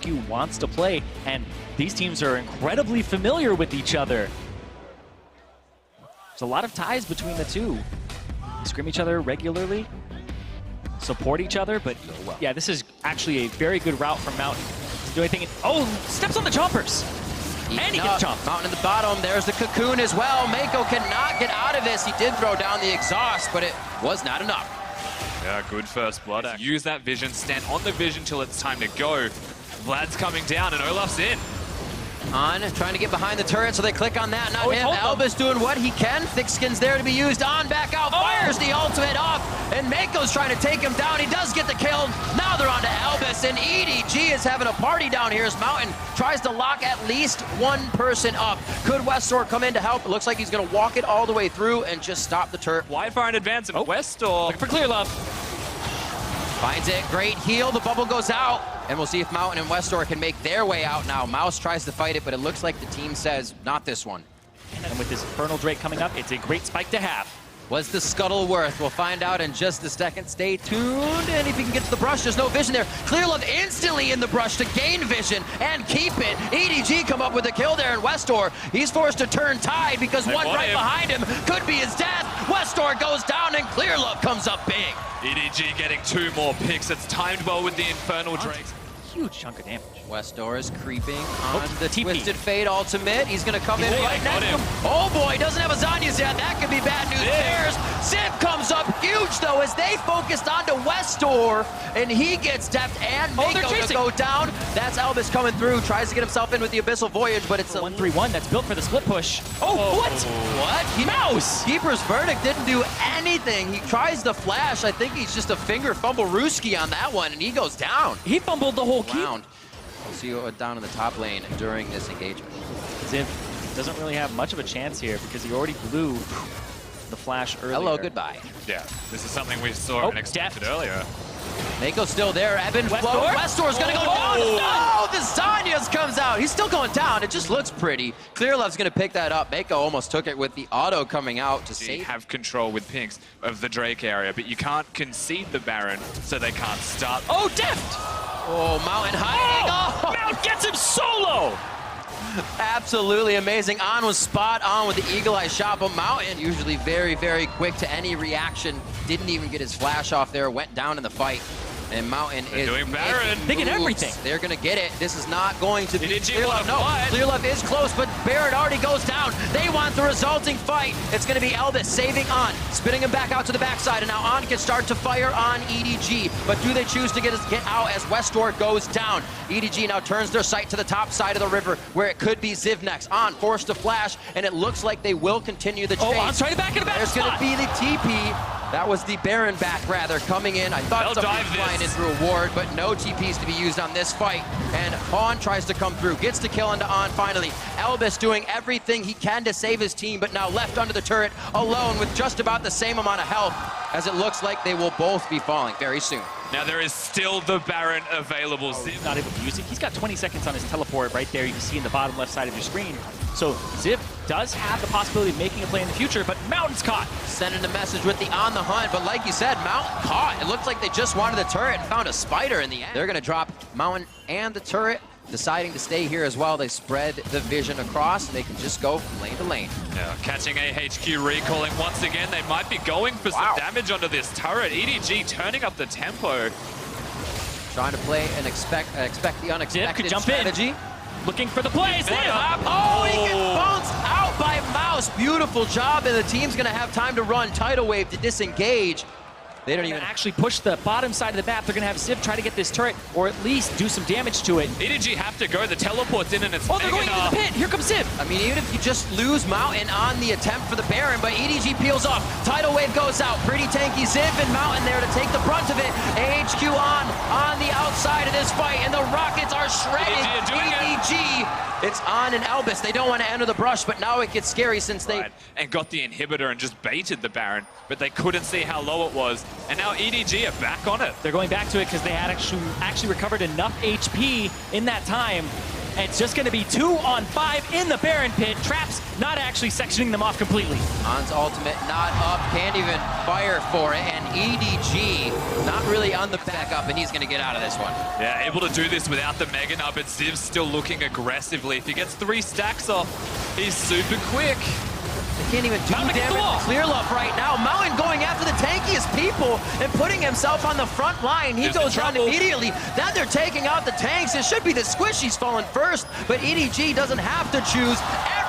AHQ wants to play, and these teams are incredibly familiar with each other. There's a lot of ties between the two. They scrim each other regularly, support each other, but yeah, this is actually a very good route from Mountain to do anything. Oh, steps on the chompers! And he gets chomped. Mountain in the bottom, there's the cocoon as well. Mako cannot get out of this. He did throw down the exhaust, but it was not enough. Yeah, good first blood. Use that vision, stand on the vision till it's time to go. Vlad's coming down and Olaf's in. On, trying to get behind the turret, so they click on that, not Oh, him. Albus doing what he can. Thick Skin's there to be used. On, back out, fires the ultimate off, and Mako's trying to take him down. He does get the kill. Now they're on to Albus, and EDG is having a party down here as Mountain tries to lock at least one person up. Could Westor come in to help? It looks like he's going to walk it all the way through and just stop the turret. Wide fire in advance of Westor. Looking for Clear Love. Finds it, great heal, the bubble goes out, and we'll see if Mountain and Westor can make their way out now. Mouse tries to fight it, but it looks like the team says, not this one. And with this Infernal Drake coming up, it's a great spike to have. What's the scuttle worth? We'll find out in just a second. Stay tuned, and if he can get to the brush, there's no vision there. Clear Love instantly in the brush to gain vision and keep it. EDG come up with a kill there, and Westor, he's forced to turn tide because one right behind him could be his death. Westor goes down, and Clear Love comes up big. EDG getting 2 more picks. It's timed well with the Infernal Drakes. Huge chunk of damage. Westor is creeping on the TP. Twisted Fate ultimate. He's going to come in right next to him. him. Oh boy, doesn't have a Zanyas yet. That could be bad news bears. Ziv comes up huge though as they focused onto Westor, and he gets depth and Mako to go down. That's Albus coming through, tries to get himself in with the Abyssal Voyage, but it's a 1-3-1 that's built for the split push. Oh, what? What? Mouse! Keeper's Verdict didn't do anything. He tries the flash. I think he's just a finger fumble Ruski on that one, and he goes down. He fumbled the whole keep. We'll see you down in the top lane during this engagement. Ziv doesn't really have much of a chance here because he already blew the flash earlier. Hello, goodbye. Yeah, this is something we saw and expected earlier. Mako's still there. Evan Flow. Westor's going to go down. No, the Zanyas comes out. He's still going down. It just looks pretty. Clear Love's going to pick that up. Mako almost took it with the auto coming out to save. Have control with pinks of the Drake area, but you can't concede the Baron, so they can't start. Oh, deft! Oh, Mountain hiding. Oh, Mount gets him solo! Absolutely amazing. On was spot on with the Eagle Eye shot, but Mountain usually very, very quick to any reaction. Didn't even get his flash off there, went down in the fight. And Mountain is doing Baron. They get everything. They're going to get it. This is not going to be Clear Love. No, Clear Love is close, but Baron already goes down. They want the resulting fight. It's going to be Elvis saving On, spinning him back out to the backside, and now On can start to fire on EDG. But do they choose to get out as Westor goes down? EDG now turns their sight to the top side of the river, where it could be Ziv next. On forced to flash, and it looks like they will continue the chase. Oh, On's trying to back in the back. There's going to be the TP. That was the Baron back, rather, coming in. I thought somebody was flying in through a ward, but no TPs to be used on this fight. And On tries to come through, gets the kill into On finally. Elvis doing everything he can to save his team, but now left under the turret, alone with just about the same amount of health, as it looks like they will both be falling very soon. Now there is still the Baron available. Ziv not able to use it. He's got 20 seconds on his teleport right there. You can see in the bottom left side of your screen. So Ziv does have the possibility of making a play in the future, but Mountain's caught. Sending a message with the On the Hunt, but like you said, Mountain caught. It looked like they just wanted the turret and found a spider in the end. They're going to drop Mountain and the turret, deciding to stay here as well. They spread the vision across, and they can just go from lane to lane. Yeah, catching AHQ recalling once again. They might be going for some damage onto this turret. EDG turning up the tempo. Trying to play and expect the unexpected could jump strategy. In. Looking for the plays. Oh, he gets bounced out by Mouse. Beautiful job, and the team's going to have time to run Tidal Wave to disengage. They don't even actually push the bottom side of the map. They're going to have Ziv try to get this turret, or at least do some damage to it. EDG have to go. The teleport's in, and it's they're going into the pit. Here comes Ziv. I mean, even if you just lose Mountain on the attempt for the Baron, but EDG peels off. Tidal Wave goes out. Pretty tanky Ziv and Mountain there to take the brunt of it. AHQ on the outside of this fight, and the Rockets are shredded. EDG. It's On and Elvis. They don't want to enter the brush, but now it gets scary since they... And got the inhibitor and just baited the Baron, but they couldn't see how low it was. And now EDG are back on it. They're going back to it because they had actually recovered enough HP in that time. And it's just going to be 2 on 5 in the Baron pit. Traps not actually sectioning them off completely. On's ultimate not up, can't even fire for it, and EDG not really on the back up, and he's going to get out of this one. Yeah, able to do this without the Mega Nub, but Ziv's still looking aggressively. If he gets 3 stacks off, he's super quick. They can't even do damage to Clear Love right now. Mountain going after the tankiest people and putting himself on the front line. He goes down immediately. Then they're taking out the tanks. It should be the Squishies falling first, but EDG doesn't have to choose.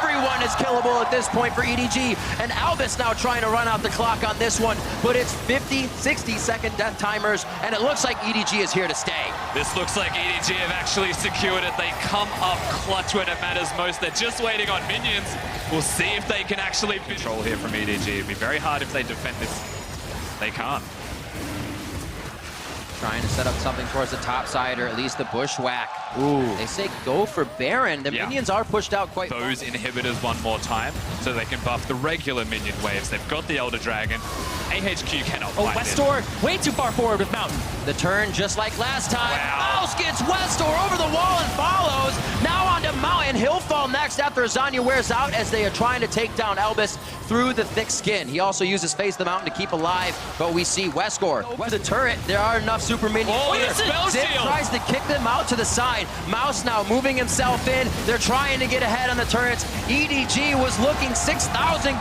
Everyone is killable at this point for EDG, and Anubis now trying to run out the clock on this one, but it's 50, 60-second death timers, and it looks like EDG is here to stay. This looks like EDG have actually secured it. They come up clutch when it matters most. They're just waiting on minions. We'll see if they can actually control here from EDG. It'd be very hard if they defend this. They can't. Trying to set up something towards the top side, or at least the bushwhack. Ooh. They say go for Baron. The minions are pushed out quite far. Those inhibitors one more time so they can buff the regular minion waves. They've got the Elder Dragon. AHQ cannot fight Westor way too far forward with Mountain. The turn just like last time. Wow. Mouse gets Westor over the wall and follows. Now on to Mountain. He'll fall next after Zanya wears out as they are trying to take down Anubis through the thick skin. He also uses Face the Mountain to keep alive, but we see Westor over the turret. There are enough super minions here. Zip tries to kick them out to the side. Mouse now moving himself in. They're trying to get ahead on the turrets. EDG was looking 6,000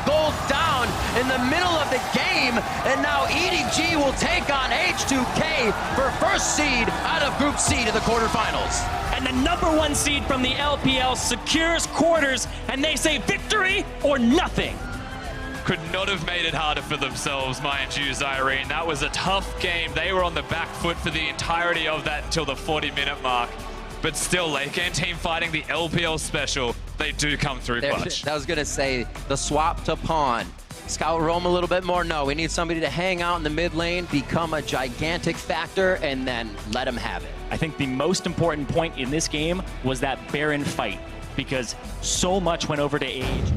gold down in the middle of the game, and now EDG will take on H2K for first seed out of Group C to the quarterfinals. And the #1 seed from the LPL secures quarters, and they say victory or nothing. Could not have made it harder for themselves, mind you, Zyrene. That was a tough game. They were on the back foot for the entirety of that until the 40-minute mark. But still, late game team fighting the LPL special, they do come through clutch. I was going to say, the swap to pawn. Scout roam a little bit more. No, we need somebody to hang out in the mid lane, become a gigantic factor, and then let him have it. I think the most important point in this game was that Baron fight, because so much went over to Age.